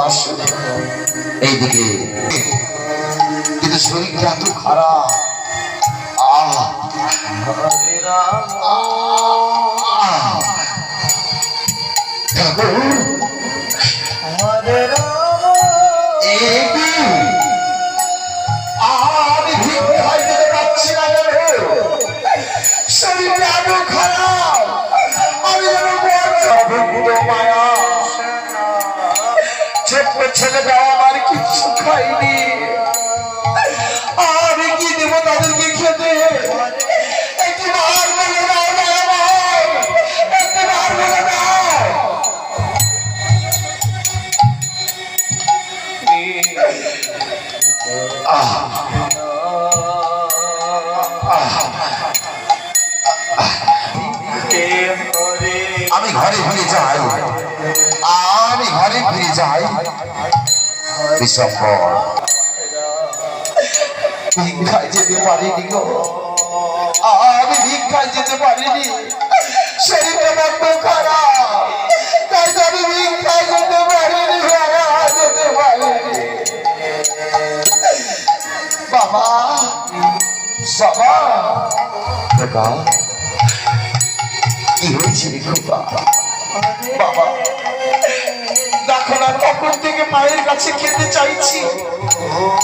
আসলে এইদিকে কিন্তু শরীরটা এত খারাপ। হরে রাম হরে রাম। আমি ঠিক হইতে পারছি না কেন? শরীরটা এত খারাপ, আমি যেন অভুক্ত মায়া। ছোট্ট ছেলেটা আমার কিছু খাইনি, আমি কি দেবো তাদেরকে খেতে? একটু ভার বলে দাও না আমার, একটু ভার বলে দাও। আমি ঘরে ফিরে যাই, আমি ঘরে ফিরে যাই। বিশ্বম্বর ভিক্ষায় যেতে পারিনি গো, আমি ভিক্ষায় যেতে পারিনি। শরীরটা বড্ড খারাপ, তাই তো আমি ভিক্ষায় যেতে পারিনি, যেতে পারিনি। বাবা বাবা, বাবা কি হয়েছে খোকা? বাবা দেখো না, কখন থেকে মায়ের কাছে খেতে চাইছি,